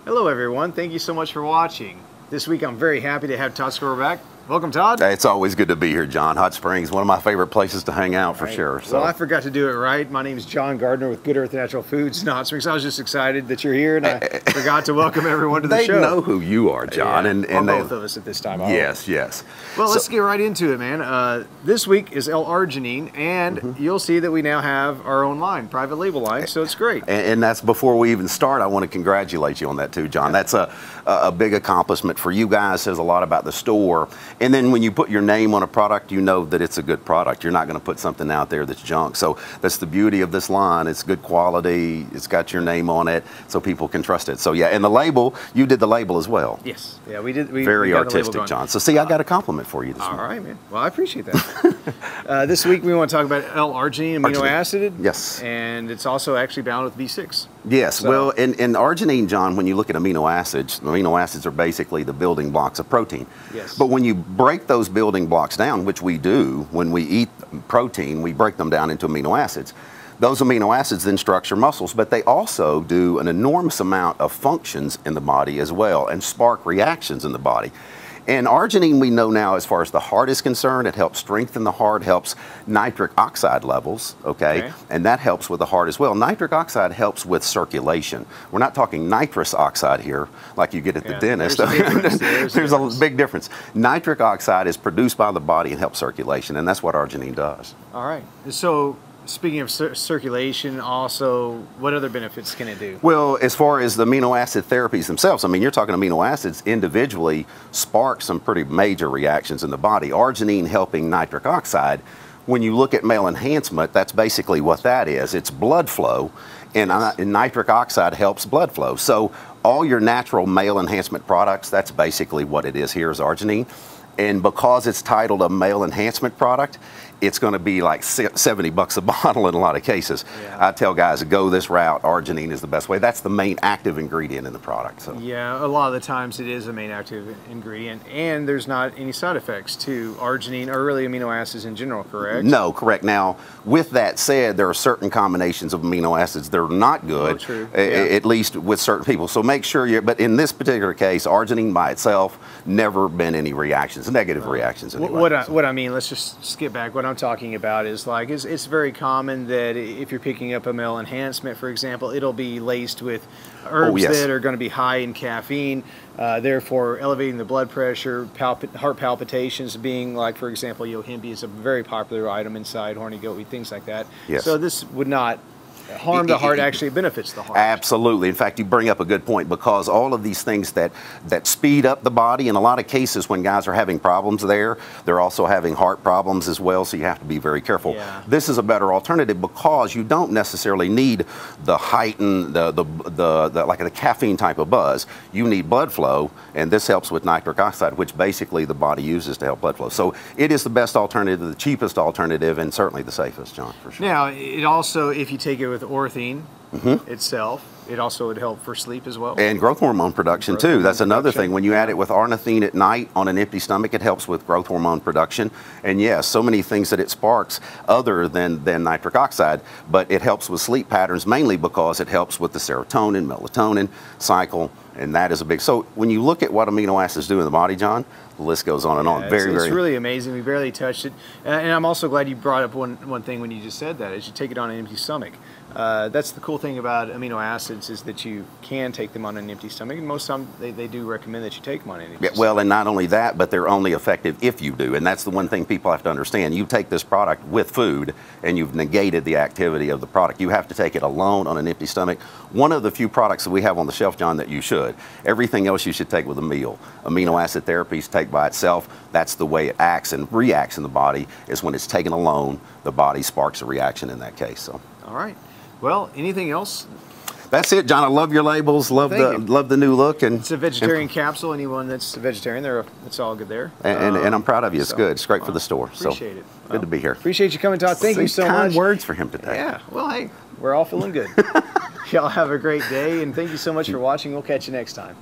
Hello everyone, thank you so much for watching. This week I'm very happy to have Todd Squirrel back. Welcome, Todd. It's always good to be here, John. Hot Springs, one of my favorite places to hang out for sure. So. Well, I forgot to do it right. My name is John Gardner with Good Earth Natural Foods in Hot Springs. I was just excited that you're here, and I forgot to welcome everyone to the show. They know who you are, John. Yeah, and both of us at this time. Yes, yes. Well, let's get right into it, man. This week is L-Arginine, and you'll see that we now have our own line, private label line, so it's great. And that's before we even start. I want to congratulate you on that too, John. That's a big accomplishment for you guys. Says a lot about the store. And then when you put your name on a product, you know that it's a good product. You're not going to put something out there that's junk. So that's the beauty of this line. It's good quality. It's got your name on it, so people can trust it. So yeah, and the label, you did the label as well. Yes, yeah, we did. Very artistic, John. So see, I got a compliment for you this morning. All right, man. Well, I appreciate that. This week we want to talk about L-Arginine amino acid. Yes. And it's also actually bound with B6. Yes. So, well, in arginine, John, when you look at amino acids are basically the building blocks of protein. Yes. But when you break those building blocks down, which we do when we eat protein, we break them down into amino acids. Those amino acids then structure muscles, but they also do an enormous amount of functions in the body as well and spark reactions in the body. And arginine, we know now, as far as the heart is concerned, it helps strengthen the heart, helps nitric oxide levels, okay? And that helps with the heart as well. Nitric oxide helps with circulation. We're not talking nitrous oxide here, like you get at the dentist. There's a big difference. Nitric oxide is produced by the body and helps circulation, and that's what arginine does. All right. So, speaking of circulation, also, what other benefits can it do? Well, as far as the amino acid therapies themselves, I mean, you're talking amino acids individually spark some pretty major reactions in the body. Arginine helping nitric oxide. When you look at male enhancement, that's basically what that is. It's blood flow, and nitric oxide helps blood flow. So all your natural male enhancement products, that's basically what it is here is arginine. And because it's titled a male enhancement product, it's going to be like $70 a bottle in a lot of cases. Yeah. I tell guys to go this route. Arginine is the best way. That's the main active ingredient in the product. So. Yeah, a lot of the times it is a main active ingredient, and there's not any side effects to arginine or really amino acids in general, correct? No, correct. Now, with that said, there are certain combinations of amino acids that are not good, at least with certain people. So make sure but in this particular case, arginine by itself, never been any reactions, negative reactions anyway. What I mean, let's just skip back. What I'm talking about is like, it's very common that if you're picking up a male enhancement, for example, it'll be laced with herbs that are going to be high in caffeine, therefore elevating the blood pressure, heart palpitations being like, for example, yohimbe is a very popular item inside horny goat wheat, things like that. Yes. So this would not harm the heart, actually benefits the heart. Absolutely. In fact, you bring up a good point, because all of these things that speed up the body, in a lot of cases when guys are having problems there, they're also having heart problems as well, so you have to be very careful. Yeah. This is a better alternative because you don't necessarily need the heightened, like the caffeine type of buzz. You need blood flow, and this helps with nitric oxide, which basically the body uses to help blood flow. So it is the best alternative, the cheapest alternative, and certainly the safest, John, for sure. Now, it also, if you take it with ornithine itself, it also would help for sleep as well. And growth hormone production too. That's another thing. When you add it with ornithine at night on an empty stomach, it helps with growth hormone production. And yes, so many things that it sparks other than nitric oxide, but it helps with sleep patterns mainly because it helps with the serotonin, melatonin cycle, and that is a big. So when you look at what amino acids do in the body, John, the list goes on and on. It's really amazing. We barely touched it. And I'm also glad you brought up one thing when you just said that, is you take it on an empty stomach. That's the cool thing about amino acids, is that you can take them on an empty stomach, and most of them they do recommend that you take them on an empty stomach. Well, and not only that, but they're only effective if you do, and that's the one thing people have to understand. You take this product with food, and you've negated the activity of the product. You have to take it alone on an empty stomach. One of the few products that we have on the shelf, John, that you should. Everything else you should take with a meal. Amino acid therapies, take by itself. That's the way it acts and reacts in the body, is when it's taken alone, the body sparks a reaction in that case. So. All right. Well, anything else? That's it, John. I love your labels. Love the new look. And it's a vegetarian capsule. Anyone that's a vegetarian, it's all good there. And I'm proud of you. It's good. It's great for the store. Appreciate it. Good to be here. Appreciate you coming, Todd. Thank you so much. Kind words for him today. Yeah. Well, hey, we're all feeling good. Y'all have a great day, and thank you so much for watching. We'll catch you next time.